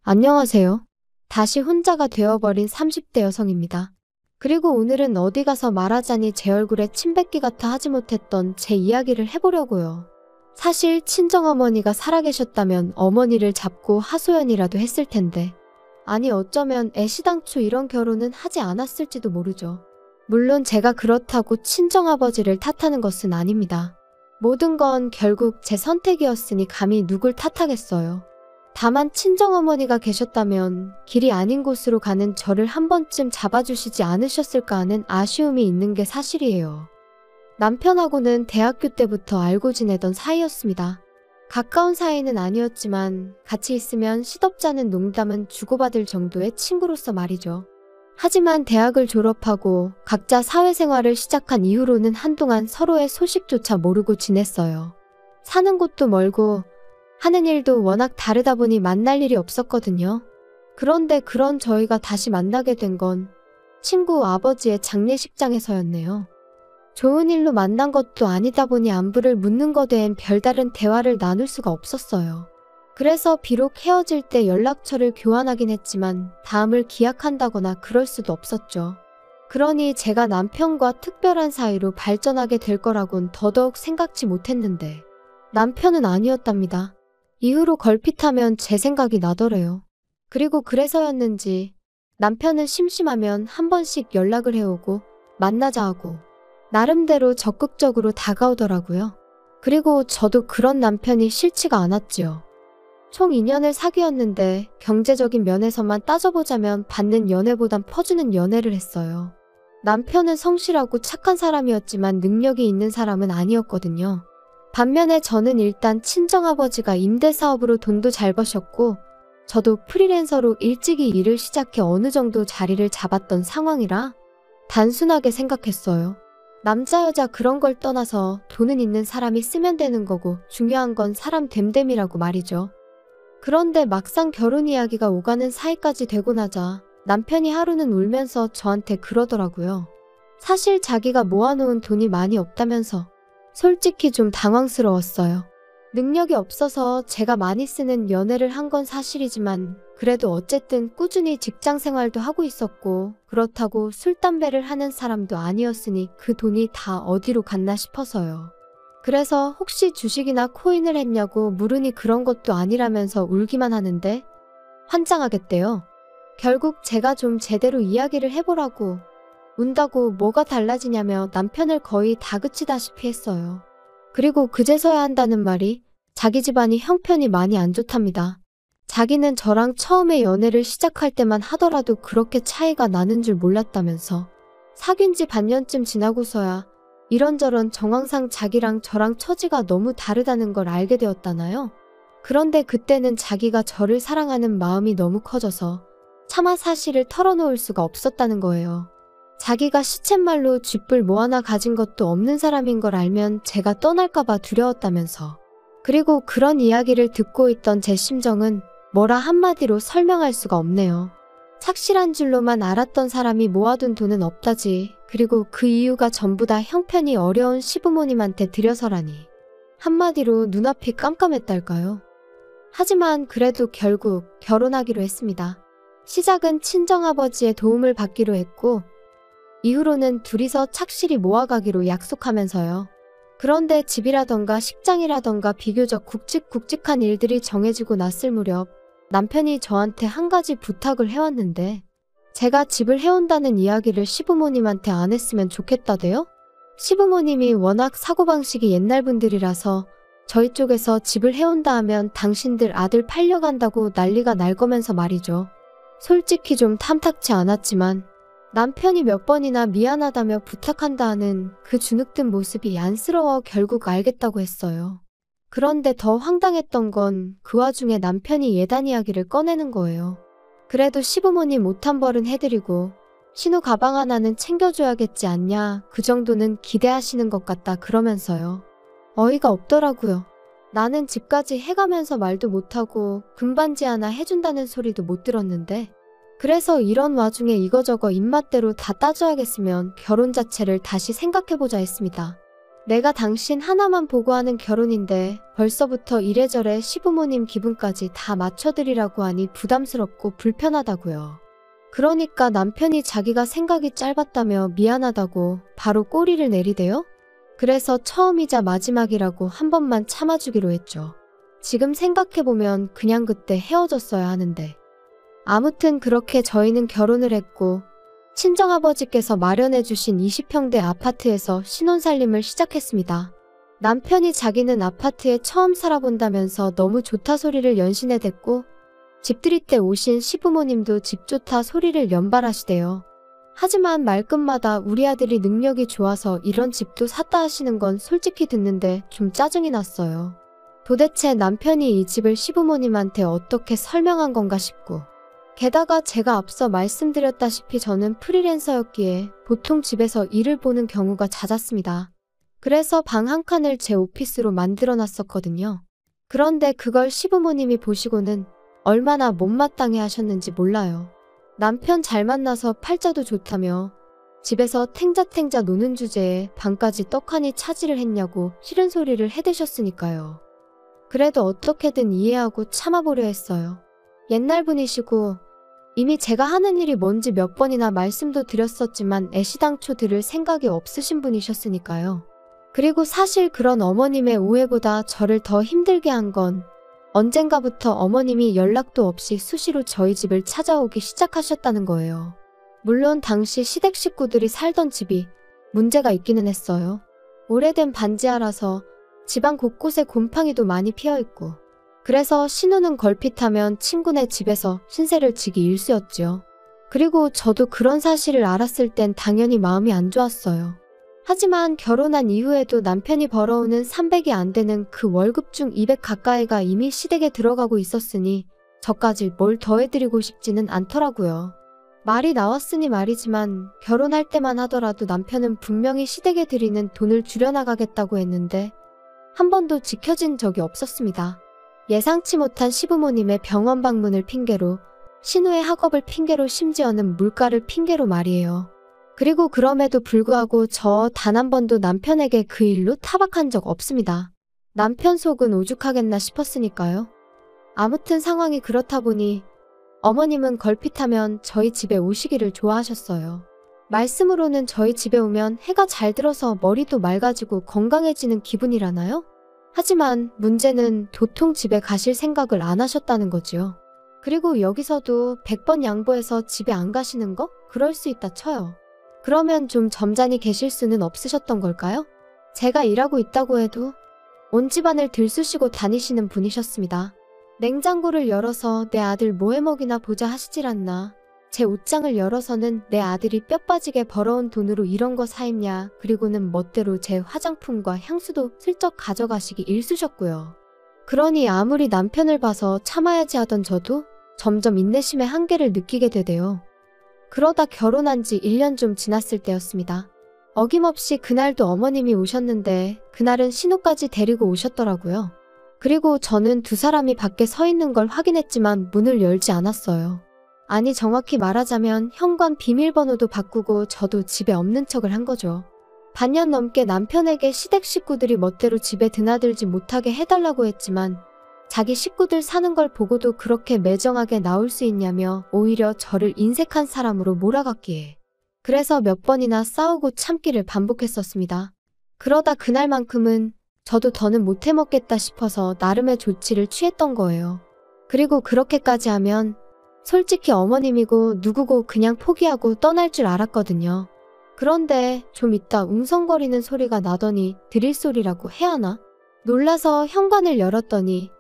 안녕하세요. 다시 혼자가 되어버린 30대 여성입니다. 그리고 오늘은 어디 가서 말하자니 제 얼굴에 침 뱉기 같아 하지 못했던 제 이야기를 해보려고요. 사실 친정어머니가 살아계셨다면 어머니를 잡고 하소연이라도 했을 텐데. 아니 어쩌면 애시당초 이런 결혼은 하지 않았을지도 모르죠. 물론 제가 그렇다고 친정아버지를 탓하는 것은 아닙니다. 모든 건 결국 제 선택이었으니 감히 누굴 탓하겠어요. 다만 친정어머니가 계셨다면 길이 아닌 곳으로 가는 저를 한 번쯤 잡아주시지 않으셨을까 하는 아쉬움이 있는 게 사실이에요. 남편하고는 대학교 때부터 알고 지내던 사이였습니다. 가까운 사이는 아니었지만 같이 있으면 시덥잖은 농담은 주고받을 정도의 친구로서 말이죠. 하지만 대학을 졸업하고 각자 사회생활을 시작한 이후로는 한동안 서로의 소식조차 모르고 지냈어요. 사는 곳도 멀고 하는 일도 워낙 다르다 보니 만날 일이 없었거든요. 그런데 그런 저희가 다시 만나게 된 건 친구 아버지의 장례식장에서였네요. 좋은 일로 만난 것도 아니다 보니 안부를 묻는 것 외엔 별다른 대화를 나눌 수가 없었어요. 그래서 비록 헤어질 때 연락처를 교환하긴 했지만 다음을 기약한다거나 그럴 수도 없었죠. 그러니 제가 남편과 특별한 사이로 발전하게 될 거라곤 더더욱 생각지 못했는데 남편은 아니었답니다. 이후로 걸핏하면 제 생각이 나더래요. 그리고 그래서였는지 남편은 심심하면 한 번씩 연락을 해오고 만나자 하고 나름대로 적극적으로 다가오더라고요. 그리고 저도 그런 남편이 싫지가 않았지요. 총 2년을 사귀었는데 경제적인 면에서만 따져보자면 받는 연애보단 퍼주는 연애를 했어요. 남편은 성실하고 착한 사람이었지만 능력이 있는 사람은 아니었거든요. 반면에 저는 일단 친정아버지가 임대사업으로 돈도 잘 버셨고 저도 프리랜서로 일찍이 일을 시작해 어느 정도 자리를 잡았던 상황이라 단순하게 생각했어요. 남자 여자 그런 걸 떠나서 돈은 있는 사람이 쓰면 되는 거고 중요한 건 사람 됨됨이라고 말이죠. 그런데 막상 결혼 이야기가 오가는 사이까지 되고 나자 남편이 하루는 울면서 저한테 그러더라고요. 사실 자기가 모아놓은 돈이 많이 없다면서. 솔직히 좀 당황스러웠어요. 능력이 없어서 제가 많이 쓰는 연애를 한 건 사실이지만 그래도 어쨌든 꾸준히 직장 생활도 하고 있었고 그렇다고 술, 담배를 하는 사람도 아니었으니 그 돈이 다 어디로 갔나 싶어서요. 그래서 혹시 주식이나 코인을 했냐고 물으니 그런 것도 아니라면서 울기만 하는데 환장하겠대요. 결국 제가 좀 제대로 이야기를 해보라고 운다고 뭐가 달라지냐며 남편을 거의 다그치다시피 했어요. 그리고 그제서야 한다는 말이 자기 집안이 형편이 많이 안 좋답니다. 자기는 저랑 처음에 연애를 시작할 때만 하더라도 그렇게 차이가 나는 줄 몰랐다면서 사귄 지 반년쯤 지나고서야 이런저런 정황상 자기랑 저랑 처지가 너무 다르다는 걸 알게 되었다나요? 그런데 그때는 자기가 저를 사랑하는 마음이 너무 커져서 차마 사실을 털어놓을 수가 없었다는 거예요. 자기가 시쳇말로 쥐뿔 뭐 하나 가진 것도 없는 사람인 걸 알면 제가 떠날까봐 두려웠다면서. 그리고 그런 이야기를 듣고 있던 제 심정은 뭐라 한마디로 설명할 수가 없네요. 착실한 줄로만 알았던 사람이 모아둔 돈은 없다지. 그리고 그 이유가 전부 다 형편이 어려운 시부모님한테 들여서라니. 한마디로 눈앞이 깜깜했달까요? 하지만 그래도 결국 결혼하기로 했습니다. 시작은 친정아버지의 도움을 받기로 했고 이후로는 둘이서 착실히 모아가기로 약속하면서요. 그런데 집이라던가 식장이라던가 비교적 굵직굵직한 일들이 정해지고 났을 무렵 남편이 저한테 한 가지 부탁을 해왔는데 제가 집을 해온다는 이야기를 시부모님한테 안 했으면 좋겠다대요? 시부모님이 워낙 사고방식이 옛날 분들이라서 저희 쪽에서 집을 해온다 하면 당신들 아들 팔려간다고 난리가 날 거면서 말이죠. 솔직히 좀 탐탁치 않았지만 남편이 몇 번이나 미안하다며 부탁한다 하는 그 주눅든 모습이 안쓰러워 결국 알겠다고 했어요. 그런데 더 황당했던 건 그 와중에 남편이 예단 이야기를 꺼내는 거예요. 그래도 시부모님 옷 한 벌은 해드리고 신우 가방 하나는 챙겨줘야겠지 않냐 그 정도는 기대하시는 것 같다 그러면서요. 어이가 없더라고요. 나는 집까지 해가면서 말도 못하고 금반지 하나 해준다는 소리도 못 들었는데 그래서 이런 와중에 이거저거 입맛대로 다 따져야겠으면 결혼 자체를 다시 생각해보자 했습니다. 내가 당신 하나만 보고 하는 결혼인데 벌써부터 이래저래 시부모님 기분까지 다 맞춰드리라고 하니 부담스럽고 불편하다고요. 그러니까 남편이 자기가 생각이 짧았다며 미안하다고 바로 꼬리를 내리대요? 그래서 처음이자 마지막이라고 한 번만 참아주기로 했죠. 지금 생각해보면 그냥 그때 헤어졌어야 하는데. 아무튼 그렇게 저희는 결혼을 했고 친정아버지께서 마련해주신 20평대 아파트에서 신혼살림을 시작했습니다. 남편이 자기는 아파트에 처음 살아본다면서 너무 좋다 소리를 연신해댔고 집들이 때 오신 시부모님도 집 좋다 소리를 연발하시대요. 하지만 말끝마다 우리 아들이 능력이 좋아서 이런 집도 샀다 하시는 건 솔직히 듣는데 좀 짜증이 났어요. 도대체 남편이 이 집을 시부모님한테 어떻게 설명한 건가 싶고. 게다가 제가 앞서 말씀드렸다시피 저는 프리랜서였기에 보통 집에서 일을 보는 경우가 잦았습니다. 그래서 방 한 칸을 제 오피스로 만들어 놨었거든요. 그런데 그걸 시부모님이 보시고는 얼마나 못마땅해 하셨는지 몰라요. 남편 잘 만나서 팔자도 좋다며 집에서 탱자탱자 노는 주제에 방까지 떡하니 차지를 했냐고 싫은 소리를 해대셨으니까요. 그래도 어떻게든 이해하고 참아보려 했어요. 옛날 분이시고 이미 제가 하는 일이 뭔지 몇 번이나 말씀도 드렸었지만 애시당초 들을 생각이 없으신 분이셨으니까요. 그리고 사실 그런 어머님의 오해보다 저를 더 힘들게 한 건 언젠가부터 어머님이 연락도 없이 수시로 저희 집을 찾아오기 시작하셨다는 거예요. 물론 당시 시댁 식구들이 살던 집이 문제가 있기는 했어요. 오래된 반지하라서 집안 곳곳에 곰팡이도 많이 피어있고 그래서 신우는 걸핏하면 친구네 집에서 신세를 지기 일쑤였지요. 그리고 저도 그런 사실을 알았을 땐 당연히 마음이 안 좋았어요. 하지만 결혼한 이후에도 남편이 벌어오는 300이 안 되는 그 월급 중 200 가까이가 이미 시댁에 들어가고 있었으니 저까지 뭘 더해드리고 싶지는 않더라고요. 말이 나왔으니 말이지만 결혼할 때만 하더라도 남편은 분명히 시댁에 드리는 돈을 줄여나가겠다고 했는데 한 번도 지켜진 적이 없었습니다. 예상치 못한 시부모님의 병원 방문을 핑계로, 신우의 학업을 핑계로, 심지어는 물가를 핑계로 말이에요. 그리고 그럼에도 불구하고 저 단 한 번도 남편에게 그 일로 타박한 적 없습니다. 남편 속은 오죽하겠나 싶었으니까요. 아무튼 상황이 그렇다 보니 어머님은 걸핏하면 저희 집에 오시기를 좋아하셨어요. 말씀으로는 저희 집에 오면 해가 잘 들어서 머리도 맑아지고 건강해지는 기분이라나요? 하지만 문제는 도통 집에 가실 생각을 안 하셨다는 거지요. 그리고 여기서도 100번 양보해서 집에 안 가시는 거? 그럴 수 있다 쳐요. 그러면 좀 점잖이 계실 수는 없으셨던 걸까요? 제가 일하고 있다고 해도 온 집안을 들쑤시고 다니시는 분이셨습니다. 냉장고를 열어서 내 아들 뭐 해먹이나 보자 하시질 않나. 제 옷장을 열어서는 내 아들이 뼈 빠지게 벌어온 돈으로 이런 거 사입냐. 그리고는 멋대로 제 화장품과 향수도 슬쩍 가져가시기 일쑤셨고요. 그러니 아무리 남편을 봐서 참아야지 하던 저도 점점 인내심의 한계를 느끼게 되대요. 그러다 결혼한 지 1년 좀 지났을 때였습니다. 어김없이 그날도 어머님이 오셨는데 그날은 신우까지 데리고 오셨더라고요. 그리고 저는 두 사람이 밖에 서 있는 걸 확인했지만 문을 열지 않았어요. 아니 정확히 말하자면 현관 비밀번호도 바꾸고 저도 집에 없는 척을 한 거죠. 반년 넘게 남편에게 시댁 식구들이 멋대로 집에 드나들지 못하게 해달라고 했지만 자기 식구들 사는 걸 보고도 그렇게 매정하게 나올 수 있냐며 오히려 저를 인색한 사람으로 몰아갔기에. 그래서 몇 번이나 싸우고 참기를 반복했었습니다. 그러다 그날만큼은 저도 더는 못 해먹겠다 싶어서 나름의 조치를 취했던 거예요. 그리고 그렇게까지 하면 솔직히 어머님이고 누구고 그냥 포기하고 떠날 줄 알았거든요. 그런데 좀 있다 웅성거리는 소리가 나더니 드릴 소리라고 해야 하나? 놀라서 현관을 열었더니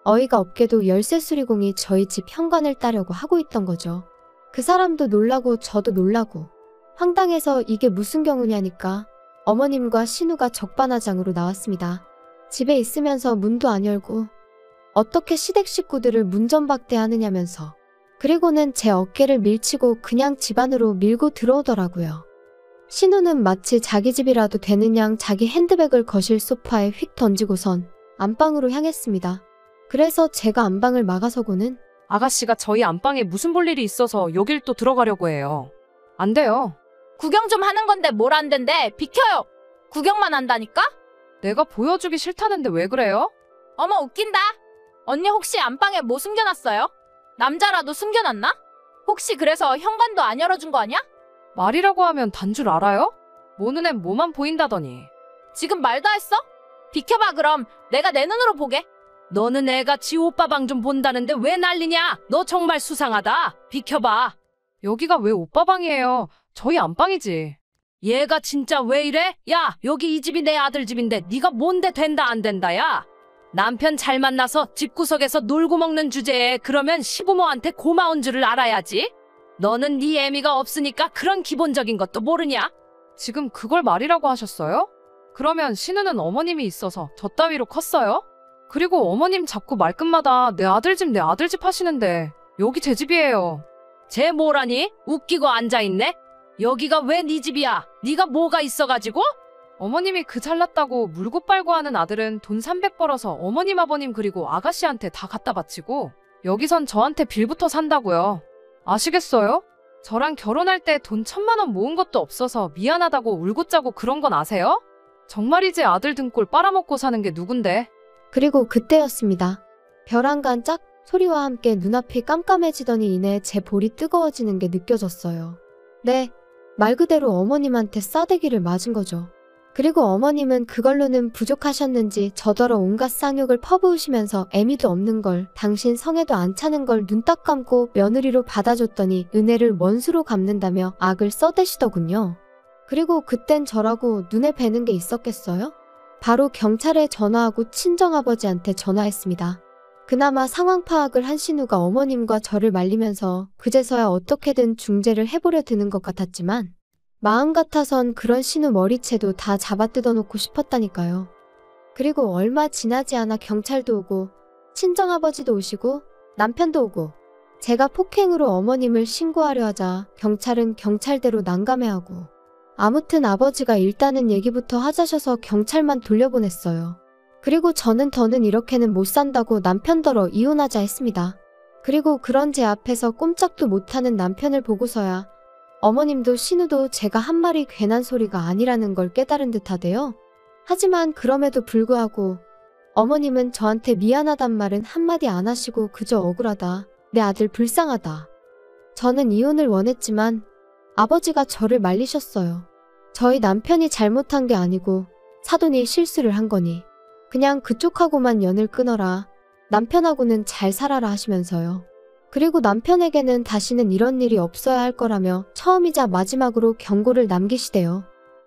어이가 없게도 열쇠 수리공이 저희 집 현관을 따려고 하고 있던 거죠. 그 사람도 놀라고 저도 놀라고 황당해서 이게 무슨 경우냐니까 어머님과 신우가 적반하장으로 나왔습니다. 집에 있으면서 문도 안 열고 어떻게 시댁 식구들을 문전박대하느냐면서 그리고는 제 어깨를 밀치고 그냥 집 안으로 밀고 들어오더라고요. 신우는 마치 자기 집이라도 되는 양 자기 핸드백을 거실 소파에 휙 던지고선 안방으로 향했습니다. 그래서 제가 안방을 막아서고는 아가씨가 저희 안방에 무슨 볼 일이 있어서 여길 또 들어가려고 해요. 안 돼요. 구경 좀 하는 건데 뭘 안 된대. 비켜요. 구경만 한다니까? 내가 보여주기 싫다는데 왜 그래요? 어머, 웃긴다. 언니 혹시 안방에 뭐 숨겨놨어요? 남자라도 숨겨놨나? 혹시 그래서 현관도 안 열어준 거 아니야? 말이라고 하면 단 줄 알아요? 모 눈엔 뭐만 보인다더니. 지금 말 다 했어? 비켜봐, 그럼 내가 내 눈으로 보게. 너는 애가 지 오빠 방 좀 본다는데 왜 난리냐? 너 정말 수상하다. 비켜봐. 여기가 왜 오빠 방이에요? 저희 안방이지. 얘가 진짜 왜 이래? 야, 여기 이 집이 내 아들 집인데 네가 뭔데 된다 안 된다 야. 남편 잘 만나서 집구석에서 놀고 먹는 주제에 그러면 시부모한테 고마운 줄을 알아야지. 너는 네 애미가 없으니까 그런 기본적인 것도 모르냐? 지금 그걸 말이라고 하셨어요? 그러면 신우는 어머님이 있어서 저 따위로 컸어요? 그리고 어머님 자꾸 말끝마다 내 아들 집 하시는데 여기 제 집이에요. 쟤 뭐라니? 웃기고 앉아있네? 여기가 왜 네 집이야? 네가 뭐가 있어가지고? 어머님이 그 잘났다고 물고 빨고 하는 아들은 돈 300 벌어서 어머님 아버님 그리고 아가씨한테 다 갖다 바치고 여기선 저한테 빌부터 산다고요. 아시겠어요? 저랑 결혼할 때 돈 1000만 원 모은 것도 없어서 미안하다고 울고 짜고 그런 건 아세요? 정말이지 아들 등골 빨아먹고 사는 게 누군데? 그리고 그때였습니다. 벼랑간 짝 소리와 함께 눈앞이 깜깜해지더니 이내 제 볼이 뜨거워지는 게 느껴졌어요. 네, 말 그대로 어머님한테 싸대기를 맞은 거죠. 그리고 어머님은 그걸로는 부족하셨는지 저더러 온갖 쌍욕을 퍼부으시면서 애미도 없는 걸, 당신 성에도 안 차는 걸 눈 딱 감고 며느리로 받아줬더니 은혜를 원수로 갚는다며 악을 써대시더군요. 그리고 그땐 저라고 눈에 뵈는 게 있었겠어요? 바로 경찰에 전화하고 친정아버지한테 전화했습니다. 그나마 상황 파악을 한 신우가 어머님과 저를 말리면서 그제서야 어떻게든 중재를 해보려 드는 것 같았지만 마음 같아선 그런 신우 머리채도 다 잡아뜯어놓고 싶었다니까요. 그리고 얼마 지나지 않아 경찰도 오고 친정아버지도 오시고 남편도 오고 제가 폭행으로 어머님을 신고하려 하자 경찰은 경찰대로 난감해하고 아무튼 아버지가 일단은 얘기부터 하자셔서 경찰만 돌려보냈어요. 그리고 저는 더는 이렇게는 못 산다고 남편더러 이혼하자 했습니다. 그리고 그런 제 앞에서 꼼짝도 못하는 남편을 보고서야 어머님도 신우도 제가 한 말이 괜한 소리가 아니라는 걸 깨달은 듯하대요. 하지만 그럼에도 불구하고 어머님은 저한테 미안하단 말은 한마디 안 하시고 그저 억울하다, 내 아들 불쌍하다. 저는 이혼을 원했지만 아버지가 저를 말리셨어요. 저희 남편이 잘못한 게 아니고 사돈이 실수를 한 거니 그냥 그쪽하고만 연을 끊어라, 남편하고는 잘 살아라 하시면서요. 그리고 남편에게는 다시는 이런 일이 없어야 할 거라며 처음이자 마지막으로 경고를 남기시대요.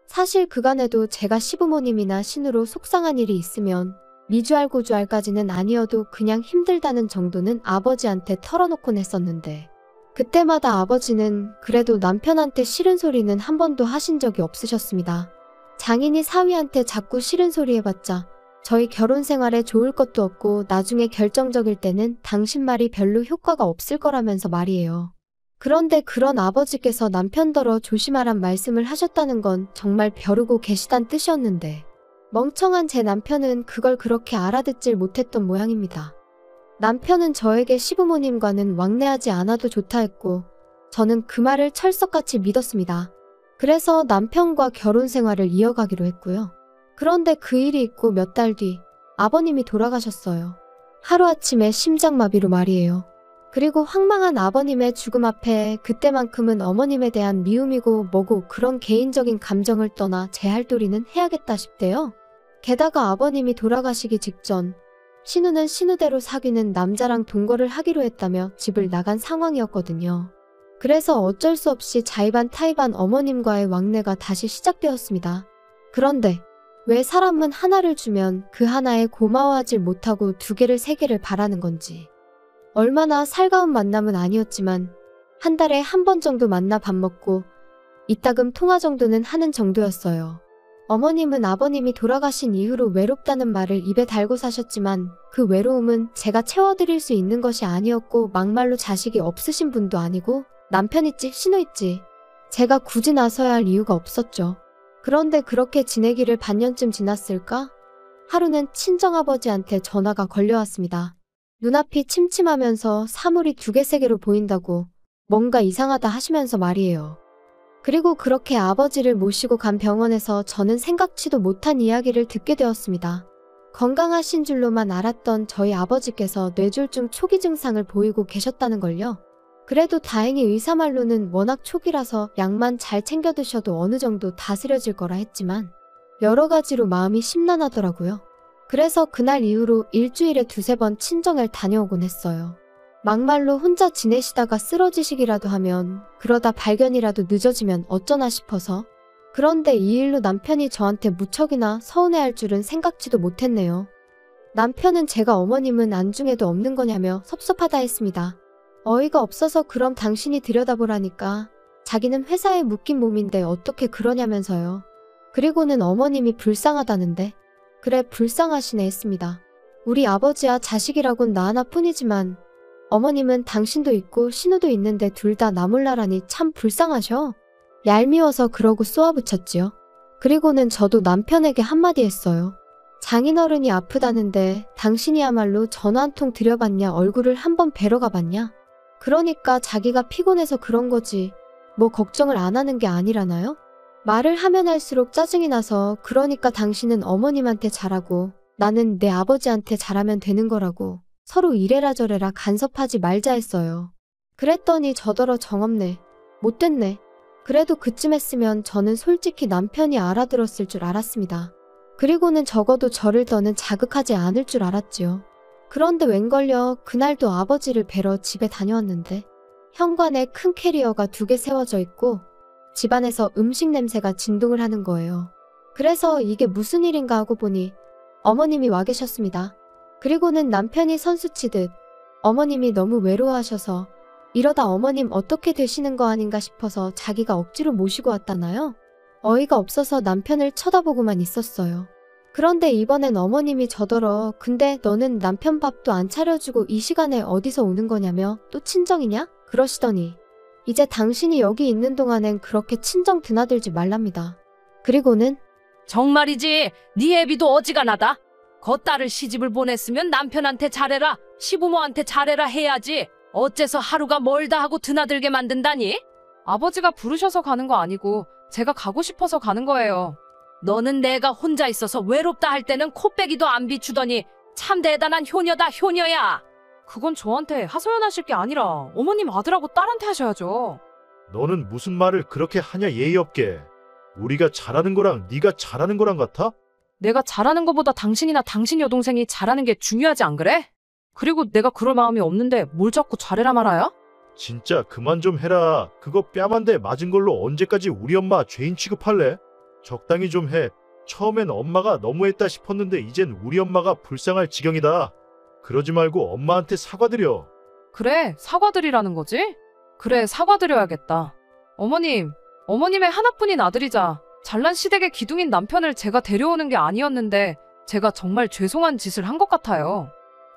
사실 그간에도 제가 시부모님이나 신우로 속상한 일이 있으면 미주알 고주알까지는 아니어도 그냥 힘들다는 정도는 아버지한테 털어놓곤 했었는데 그때마다 아버지는 그래도 남편한테 싫은 소리는 한 번도 하신 적이 없으셨습니다. 장인이 사위한테 자꾸 싫은 소리 해봤자 저희 결혼 생활에 좋을 것도 없고 나중에 결정적일 때는 당신 말이 별로 효과가 없을 거라면서 말이에요. 그런데 그런 아버지께서 남편더러 조심하란 말씀을 하셨다는 건 정말 벼르고 계시단 뜻이었는데 멍청한 제 남편은 그걸 그렇게 알아듣질 못했던 모양입니다. 남편은 저에게 시부모님과는 왕래하지 않아도 좋다 했고 저는 그 말을 철석같이 믿었습니다. 그래서 남편과 결혼 생활을 이어가기로 했고요. 그런데 그 일이 있고 몇 달 뒤 아버님이 돌아가셨어요. 하루아침에 심장마비로 말이에요. 그리고 황망한 아버님의 죽음 앞에 그때만큼은 어머님에 대한 미움이고 뭐고 그런 개인적인 감정을 떠나 제 할 도리는 해야겠다 싶대요. 게다가 아버님이 돌아가시기 직전 신우는 신우대로 사귀는 남자랑 동거를 하기로 했다며 집을 나간 상황이었거든요. 그래서 어쩔 수 없이 자의반 타의반 어머님과의 왕래가 다시 시작되었습니다. 그런데 왜 사람은 하나를 주면 그 하나에 고마워하지 못하고 2개를 3개를 바라는 건지. 얼마나 살가운 만남은 아니었지만 한 달에 한 번 정도 만나 밥 먹고 이따금 통화 정도는 하는 정도였어요. 어머님은 아버님이 돌아가신 이후로 외롭다는 말을 입에 달고 사셨지만 그 외로움은 제가 채워드릴 수 있는 것이 아니었고 막말로 자식이 없으신 분도 아니고 남편 있지 신우 있지 제가 굳이 나서야 할 이유가 없었죠. 그런데 그렇게 지내기를 반년쯤 지났을까? 하루는 친정아버지한테 전화가 걸려왔습니다. 눈앞이 침침하면서 사물이 2개 3개로 보인다고 뭔가 이상하다 하시면서 말이에요. 그리고 그렇게 아버지를 모시고 간 병원에서 저는 생각지도 못한 이야기를 듣게 되었습니다. 건강하신 줄로만 알았던 저희 아버지께서 뇌졸중 초기 증상을 보이고 계셨다는 걸요. 그래도 다행히 의사 말로는 워낙 초기라서 약만 잘 챙겨 드셔도 어느 정도 다스려질 거라 했지만 여러 가지로 마음이 심란하더라고요. 그래서 그날 이후로 일주일에 2~3번 친정을 다녀오곤 했어요. 막말로 혼자 지내시다가 쓰러지시기라도 하면 그러다 발견이라도 늦어지면 어쩌나 싶어서. 그런데 이 일로 남편이 저한테 무척이나 서운해할 줄은 생각지도 못했네요. 남편은 제가 어머님은 안중에도 없는 거냐며 섭섭하다 했습니다. 어이가 없어서 그럼 당신이 들여다보라니까. 자기는 회사에 묶인 몸인데 어떻게 그러냐면서요. 그리고는 어머님이 불쌍하다는데. 그래 불쌍하시네 했습니다. 우리 아버지와 자식이라곤 나 하나뿐이지만 어머님은 당신도 있고 신우도 있는데 둘 다 나 몰라라니 참 불쌍하셔. 얄미워서 그러고 쏘아붙였지요. 그리고는 저도 남편에게 한마디 했어요. 장인어른이 아프다는데 당신이야말로 전화 한 통 드려봤냐, 얼굴을 한번 뵈러 가봤냐. 그러니까 자기가 피곤해서 그런 거지 뭐 걱정을 안 하는 게 아니라나요? 말을 하면 할수록 짜증이 나서 그러니까 당신은 어머님한테 잘하고 나는 내 아버지한테 잘하면 되는 거라고 서로 이래라 저래라 간섭하지 말자 했어요. 그랬더니 저더러 정없네. 못됐네. 그래도 그쯤 했으면 저는 솔직히 남편이 알아들었을 줄 알았습니다. 그리고는 적어도 저를 더는 자극하지 않을 줄 알았지요. 그런데 웬걸요 그날도 아버지를 뵈러 집에 다녀왔는데 현관에 큰 캐리어가 2개 세워져 있고 집안에서 음식 냄새가 진동을 하는 거예요. 그래서 이게 무슨 일인가 하고 보니 어머님이 와 계셨습니다. 그리고는 남편이 선수치듯 어머님이 너무 외로워하셔서 이러다 어머님 어떻게 되시는 거 아닌가 싶어서 자기가 억지로 모시고 왔다나요? 어이가 없어서 남편을 쳐다보고만 있었어요. 그런데 이번엔 어머님이 저더러 근데 너는 남편 밥도 안 차려주고 이 시간에 어디서 오는 거냐며 또 친정이냐? 그러시더니 이제 당신이 여기 있는 동안엔 그렇게 친정 드나들지 말랍니다. 그리고는 정말이지 네 애비도 어지간하다. 겉딸을 시집을 보냈으면 남편한테 잘해라, 시부모한테 잘해라 해야지. 어째서 하루가 멀다 하고 드나들게 만든다니? 아버지가 부르셔서 가는 거 아니고 제가 가고 싶어서 가는 거예요. 너는 내가 혼자 있어서 외롭다 할 때는 코빼기도 안 비추더니 참 대단한 효녀다 효녀야. 그건 저한테 하소연하실 게 아니라 어머님 아들하고 딸한테 하셔야죠. 너는 무슨 말을 그렇게 하냐 예의 없게. 우리가 잘하는 거랑 네가 잘하는 거랑 같아? 내가 잘하는 것보다 당신이나 당신 여동생이 잘하는 게 중요하지 안 그래? 그리고 내가 그럴 마음이 없는데 뭘 자꾸 잘해라 말아야? 진짜 그만 좀 해라. 그거 뺨 한 대 맞은 걸로 언제까지 우리 엄마 죄인 취급할래? 적당히 좀 해. 처음엔 엄마가 너무했다 싶었는데 이젠 우리 엄마가 불쌍할 지경이다. 그러지 말고 엄마한테 사과드려. 그래, 사과드리라는 거지? 그래, 사과드려야겠다. 어머님의 하나뿐인 아들이자 잘난 시댁의 기둥인 남편을 제가 데려오는 게 아니었는데 제가 정말 죄송한 짓을 한 것 같아요.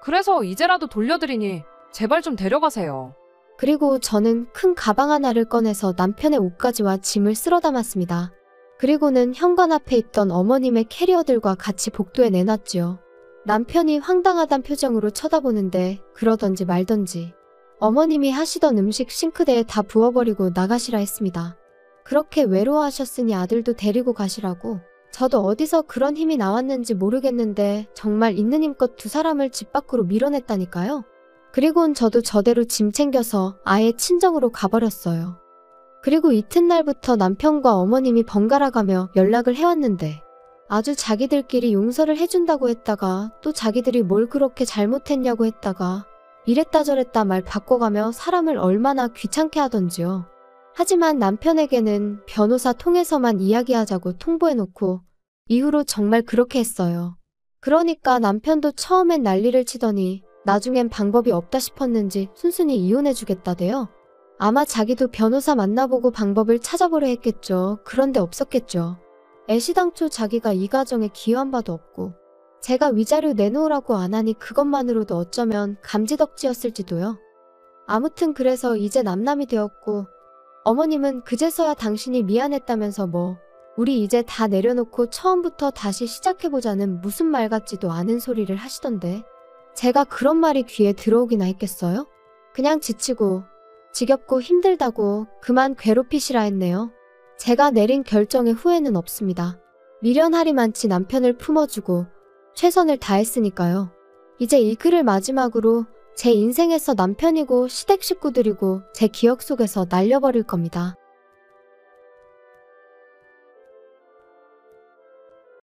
그래서 이제라도 돌려드리니 제발 좀 데려가세요. 그리고 저는 큰 가방 하나를 꺼내서 남편의 옷가지와 짐을 쓸어 담았습니다. 그리고는 현관 앞에 있던 어머님의 캐리어들과 같이 복도에 내놨지요. 남편이 황당하단 표정으로 쳐다보는데 그러던지 말던지 어머님이 하시던 음식 싱크대에 다 부어버리고 나가시라 했습니다. 그렇게 외로워하셨으니 아들도 데리고 가시라고. 저도 어디서 그런 힘이 나왔는지 모르겠는데 정말 있는 힘껏 2사람을 집 밖으로 밀어냈다니까요. 그리고는 저도 저대로 짐 챙겨서 아예 친정으로 가버렸어요. 그리고 이튿날부터 남편과 어머님이 번갈아 가며 연락을 해왔는데 아주 자기들끼리 용서를 해준다고 했다가 또 자기들이 뭘 그렇게 잘못했냐고 했다가 이랬다 저랬다 말 바꿔가며 사람을 얼마나 귀찮게 하던지요. 하지만 남편에게는 변호사 통해서만 이야기하자고 통보해놓고 이후로 정말 그렇게 했어요. 그러니까 남편도 처음엔 난리를 치더니 나중엔 방법이 없다 싶었는지 순순히 이혼해주겠다대요. 아마 자기도 변호사 만나보고 방법을 찾아보려 했겠죠. 그런데 없었겠죠. 애시당초 자기가 이 가정에 기여한 바도 없고 제가 위자료 내놓으라고 안 하니 그것만으로도 어쩌면 감지덕지였을지도요. 아무튼 그래서 이제 남남이 되었고 어머님은 그제서야 당신이 미안했다면서 뭐 우리 이제 다 내려놓고 처음부터 다시 시작해보자는 무슨 말 같지도 않은 소리를 하시던데 제가 그런 말이 귀에 들어오기나 했겠어요? 그냥 지치고 지겹고 힘들다고 그만 괴롭히시라 했네요. 제가 내린 결정에 후회는 없습니다. 미련하리만치 남편을 품어주고 최선을 다했으니까요. 이제 이 글을 마지막으로 제 인생에서 남편이고 시댁 식구들이고 제 기억 속에서 날려버릴 겁니다.